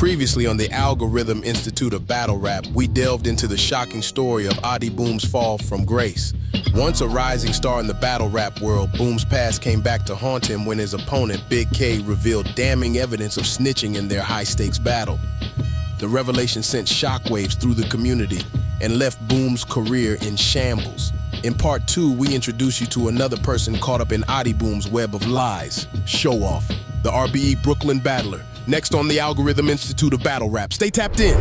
Previously on the Algorithm Institute of Battle Rap, we delved into the shocking story of Ahdi Boom's fall from grace. Once a rising star in the battle rap world, Boom's past came back to haunt him when his opponent, Big K, revealed damning evidence of snitching in their high-stakes battle. The revelation sent shockwaves through the community and left Boom's career in shambles. In part 2, we introduce you to another person caught up in Ahdi Boom's web of lies, Showoff, the RBE Brooklyn battler. Next on the Algorithm Institute of Battle Rap. Stay tapped in.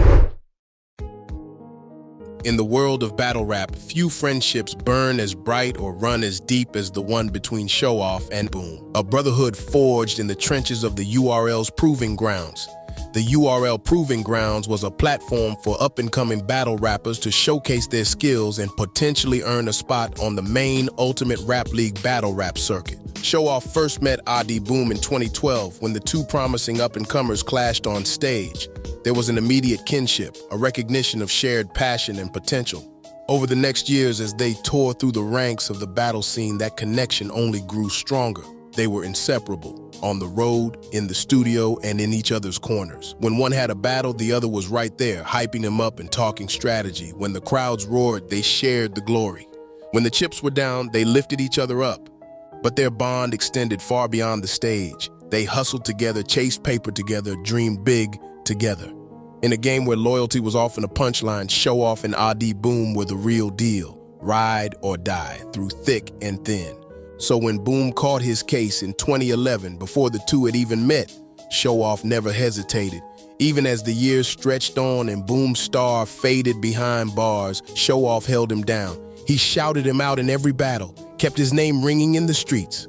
In the world of battle rap, few friendships burn as bright or run as deep as the one between Showoff and Boom, a brotherhood forged in the trenches of the URL's Proving Grounds. The URL Proving Grounds was a platform for up-and-coming battle rappers to showcase their skills and potentially earn a spot on the main Ultimate Rap League battle rap circuit. Showoff first met Ahdi Boom in 2012 when the two promising up-and-comers clashed on stage. There was an immediate kinship, a recognition of shared passion and potential. Over the next years, as they tore through the ranks of the battle scene, that connection only grew stronger. They were inseparable, on the road, in the studio, and in each other's corners. When one had a battle, the other was right there, hyping him up and talking strategy. When the crowds roared, they shared the glory. When the chips were down, they lifted each other up. But their bond extended far beyond the stage. They hustled together, chased paper together, dreamed big together. In a game where loyalty was often a punchline, Showoff and Ahdi Boom were the real deal. Ride or die, through thick and thin. So when Boom caught his case in 2011, before the two had even met, Showoff never hesitated. Even as the years stretched on and Boom's star faded behind bars, Showoff held him down. He shouted him out in every battle, kept his name ringing in the streets.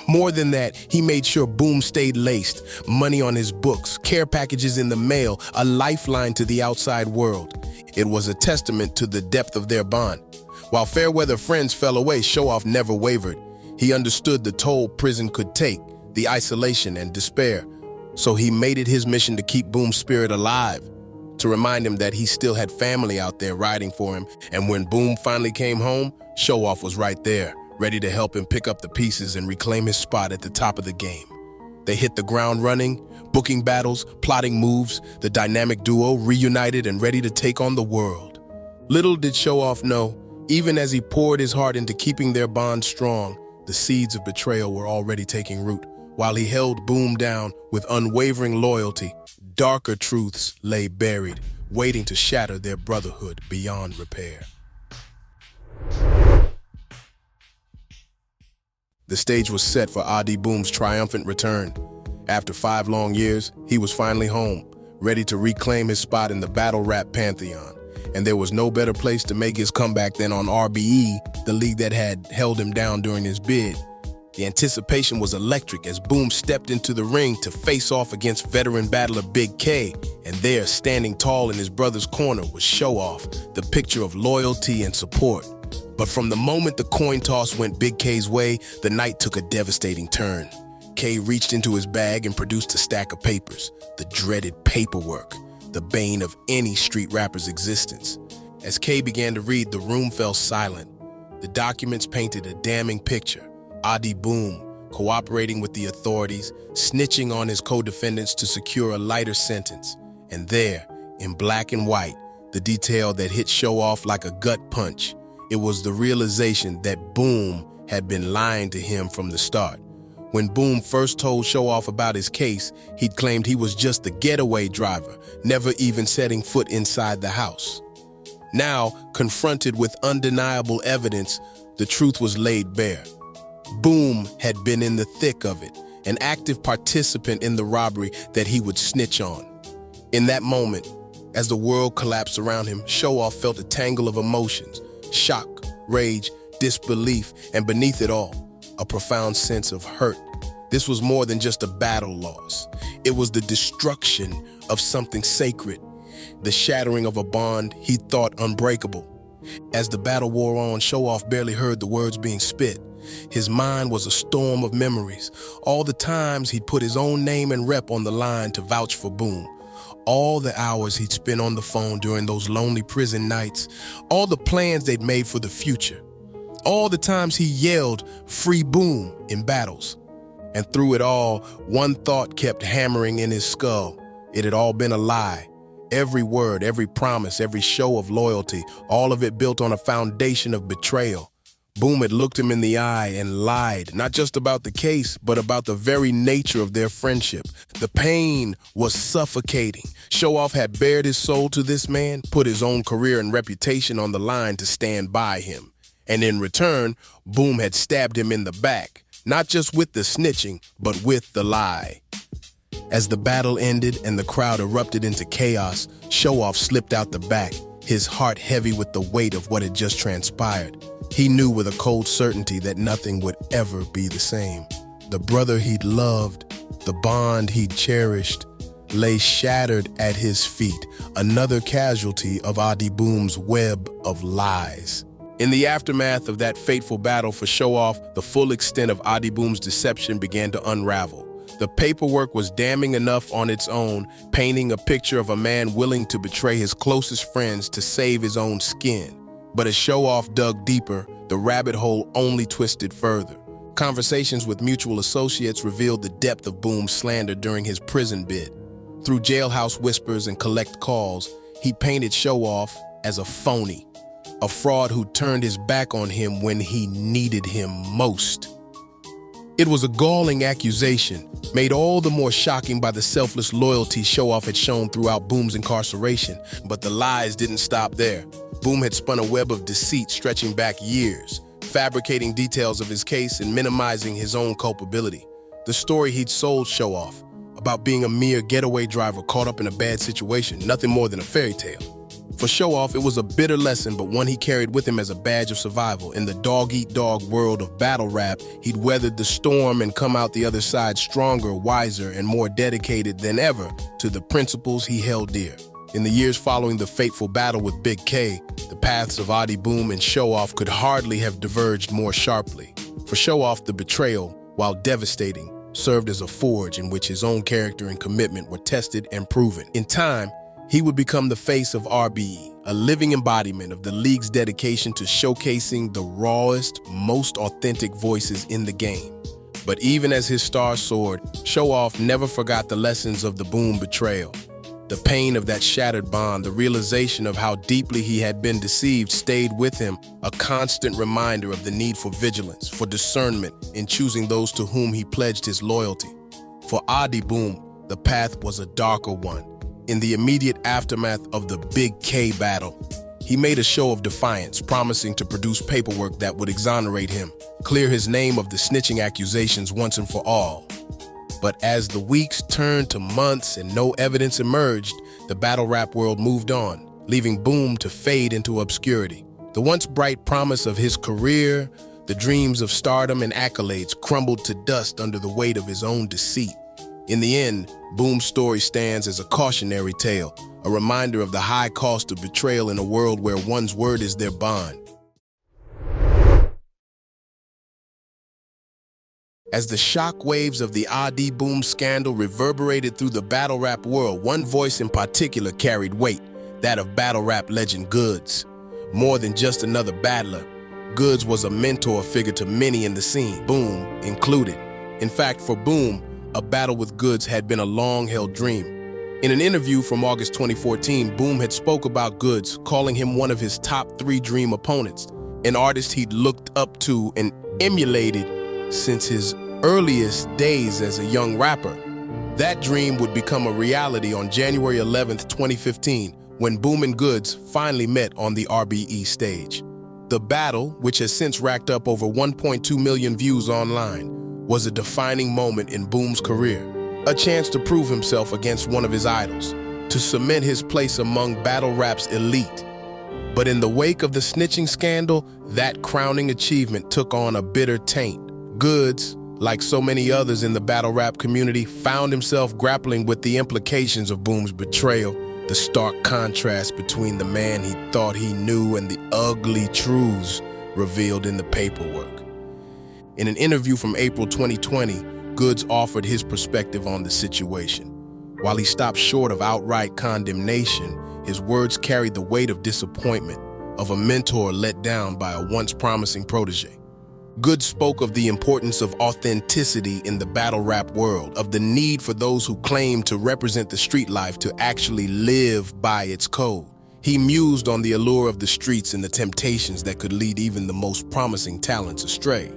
More than that, he made sure Boom stayed laced, money on his books, care packages in the mail, a lifeline to the outside world. It was a testament to the depth of their bond. While fair-weather friends fell away, Showoff never wavered. He understood the toll prison could take, the isolation and despair. So he made it his mission to keep Boom's spirit alive, to remind him that he still had family out there riding for him. And when Boom finally came home, Showoff was right there, ready to help him pick up the pieces and reclaim his spot at the top of the game. They hit the ground running, booking battles, plotting moves, the dynamic duo reunited and ready to take on the world. Little did Showoff know, even as he poured his heart into keeping their bond strong, the seeds of betrayal were already taking root. While he held Boom down with unwavering loyalty, darker truths lay buried, waiting to shatter their brotherhood beyond repair. The stage was set for Ahdi Boom's triumphant return. After 5 long years, he was finally home, ready to reclaim his spot in the battle rap pantheon. And there was no better place to make his comeback than on RBE, the league that had held him down during his bid. The anticipation was electric as Boom stepped into the ring to face off against veteran battler Big K, and there, standing tall in his brother's corner, was Showoff, the picture of loyalty and support. But from the moment the coin toss went Big K's way, the night took a devastating turn. K reached into his bag and produced a stack of papers, the dreaded paperwork, the bane of any street rapper's existence. As K began to read, the room fell silent. The documents painted a damning picture. Ahdi Boom, cooperating with the authorities, snitching on his co-defendants to secure a lighter sentence. And there, in black and white, the detail that hit Showoff like a gut punch. It was the realization that Boom had been lying to him from the start. When Boom first told Showoff about his case, he'd claimed he was just the getaway driver, never even setting foot inside the house. Now, confronted with undeniable evidence, the truth was laid bare. Boom had been in the thick of it, an active participant in the robbery that he would snitch on. In that moment, as the world collapsed around him, Showoff felt a tangle of emotions, shock, rage, disbelief, and beneath it all, a profound sense of hurt. This was more than just a battle loss. It was the destruction of something sacred, the shattering of a bond he thought unbreakable. As the battle wore on, Showoff barely heard the words being spit. His mind was a storm of memories. All the times he'd put his own name and rep on the line to vouch for Boom. All the hours he'd spent on the phone during those lonely prison nights. All the plans they'd made for the future. All the times he yelled, "Free Boom," in battles. And through it all, one thought kept hammering in his skull. It had all been a lie. Every word, every promise, every show of loyalty, all of it built on a foundation of betrayal. Boom had looked him in the eye and lied, not just about the case, but about the very nature of their friendship. The pain was suffocating. Showoff had bared his soul to this man, put his own career and reputation on the line to stand by him. And in return, Boom had stabbed him in the back, not just with the snitching, but with the lie. As the battle ended and the crowd erupted into chaos, Showoff slipped out the back, his heart heavy with the weight of what had just transpired. He knew with a cold certainty that nothing would ever be the same. The brother he'd loved, the bond he'd cherished, lay shattered at his feet, another casualty of Ahdi Boom's web of lies. In the aftermath of that fateful battle for Showoff, the full extent of Ahdi Boom's deception began to unravel. The paperwork was damning enough on its own, painting a picture of a man willing to betray his closest friends to save his own skin. But as Showoff dug deeper, the rabbit hole only twisted further. Conversations with mutual associates revealed the depth of Boom's slander during his prison bid. Through jailhouse whispers and collect calls, he painted Showoff as a phony, a fraud who turned his back on him when he needed him most. It was a galling accusation, made all the more shocking by the selfless loyalty Showoff had shown throughout Boom's incarceration. But the lies didn't stop there. Boom had spun a web of deceit stretching back years, fabricating details of his case and minimizing his own culpability. The story he'd sold Showoff, about being a mere getaway driver caught up in a bad situation, nothing more than a fairy tale. For Showoff, it was a bitter lesson, but one he carried with him as a badge of survival. In the dog-eat-dog world of battle rap, he'd weathered the storm and come out the other side stronger, wiser, and more dedicated than ever to the principles he held dear. In the years following the fateful battle with Big K, the paths of Ahdi Boom and Showoff could hardly have diverged more sharply. For Showoff, the betrayal, while devastating, served as a forge in which his own character and commitment were tested and proven. In time, he would become the face of RBE, a living embodiment of the league's dedication to showcasing the rawest, most authentic voices in the game. But even as his star soared, Showoff never forgot the lessons of the Boom betrayal. The pain of that shattered bond, the realization of how deeply he had been deceived stayed with him, a constant reminder of the need for vigilance, for discernment in choosing those to whom he pledged his loyalty. For Ahdi Boom, the path was a darker one. In the immediate aftermath of the Big K battle, he made a show of defiance, promising to produce paperwork that would exonerate him, clear his name of the snitching accusations once and for all. But as the weeks turned to months and no evidence emerged, the battle rap world moved on, leaving Boom to fade into obscurity. The once bright promise of his career, the dreams of stardom and accolades crumbled to dust under the weight of his own deceit. In the end, Boom's story stands as a cautionary tale, a reminder of the high cost of betrayal in a world where one's word is their bond. As the shockwaves of the Ahdi Boom scandal reverberated through the battle rap world, one voice in particular carried weight, that of battle rap legend Drugz. More than just another battler, Drugz was a mentor figure to many in the scene, Boom included. In fact, for Boom, a battle with Drugz had been a long-held dream. In an interview from August 2014, Boom had spoke about Drugz, calling him one of his top 3 dream opponents, an artist he'd looked up to and emulated since his earliest days as a young rapper. That dream would become a reality on January 11th, 2015, when Boom and Drugz finally met on the RBE stage. The battle, which has since racked up over 1.2 million views online, was a defining moment in Boom's career, a chance to prove himself against one of his idols, to cement his place among battle rap's elite. But in the wake of the snitching scandal, that crowning achievement took on a bitter taint. Drugz, like so many others in the battle rap community, found himself grappling with the implications of Boom's betrayal, the stark contrast between the man he thought he knew and the ugly truths revealed in the paperwork. In an interview from April 2020, Drugz offered his perspective on the situation. While he stopped short of outright condemnation, his words carried the weight of disappointment, of a mentor let down by a once promising protege. Good spoke of the importance of authenticity in the battle rap world, of the need for those who claim to represent the street life to actually live by its code. He mused on the allure of the streets and the temptations that could lead even the most promising talents astray.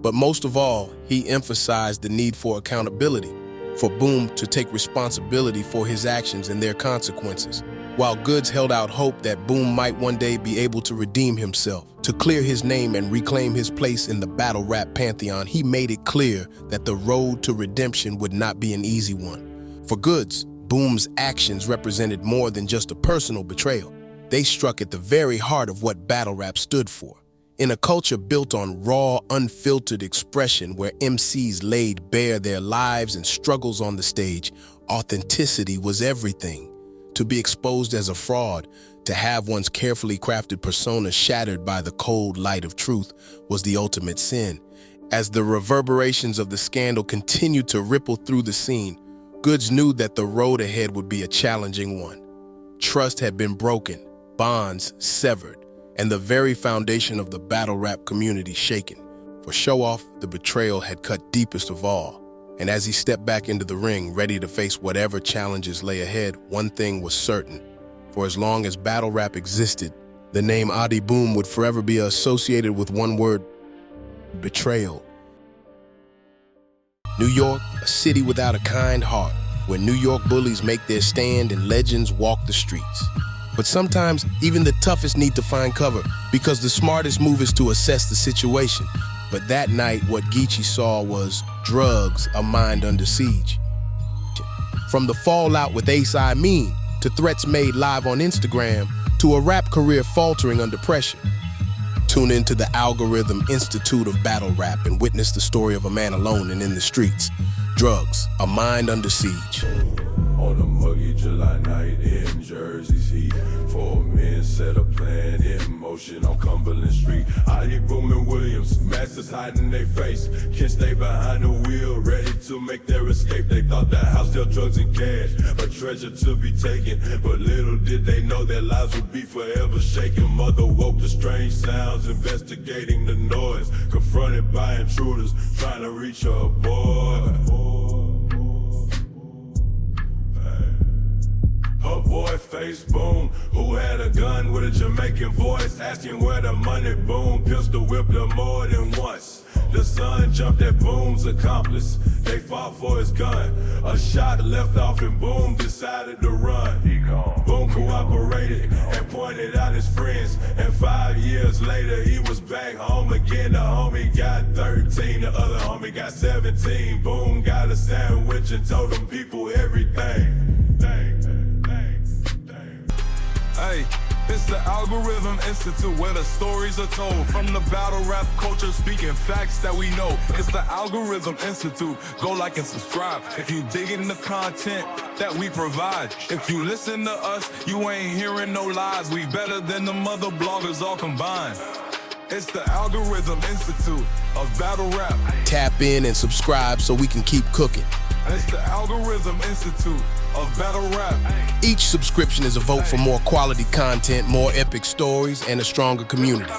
But most of all, he emphasized the need for accountability, for Boom to take responsibility for his actions and their consequences, while Goods held out hope that Boom might one day be able to redeem himself, to clear his name and reclaim his place in the battle rap pantheon. He made it clear that the road to redemption would not be an easy one. For Goods, Boom's actions represented more than just a personal betrayal. They struck at the very heart of what battle rap stood for. In a culture built on raw, unfiltered expression where MCs laid bare their lives and struggles on the stage, authenticity was everything. To be exposed as a fraud, to have one's carefully crafted persona shattered by the cold light of truth, was the ultimate sin. As the reverberations of the scandal continued to ripple through the scene, Goods knew that the road ahead would be a challenging one. Trust had been broken, bonds severed, and the very foundation of the battle rap community shaken. For Showoff, the betrayal had cut deepest of all. And as he stepped back into the ring, ready to face whatever challenges lay ahead, one thing was certain. For as long as battle rap existed, the name Ahdi Boom would forever be associated with one word: betrayal. New York, a city without a kind heart, where New York bullies make their stand and legends walk the streets. But sometimes, even the toughest need to find cover, because the smartest move is to assess the situation. But that night, what Geechee saw was Drugz, a mind under siege. From the fallout with Ace I Mean, to threats made live on Instagram, to a rap career faltering under pressure. Tune into the Algorithm Institute of Battle Rap and witness the story of a man alone and in the streets. Drugz, a mind under siege. On a muggy July night in Jersey's heat, 4 men set a plan in motion on Cumberland Street. Ahdi Boom and Williams, masters hiding their face, can't stay behind the wheel, ready to make their escape. They thought the house held drugs and cash, a treasure to be taken, but little did they know their lives would be forever shaken. Mother woke to strange sounds, investigating the noise, confronted by intruders trying to reach her boy. Her boy faced Boom, who had a gun with a Jamaican voice, asking where the money. Boom pistol whipped her more than once. The son jumped at Boom's accomplice. They fought for his gun. A shot left off and Boom decided to run. Boom cooperated and pointed out his friends. And 5 years later, he was back home again. The homie got 13, the other homie got 17. Boom got a sandwich and told them people everything. Hey, it's the Algorithm Institute where the stories are told. From the battle rap culture, speaking facts that we know. It's the Algorithm Institute. Go like and subscribe if you digging the content that we provide. If you listen to us, you ain't hearing no lies. We better than the mother bloggers all combined. It's the Algorithm Institute of battle rap. Tap in and subscribe so we can keep cooking. It's the Algorithm Institute of battle rap. Each subscription is a vote for more quality content, more epic stories, and a stronger community.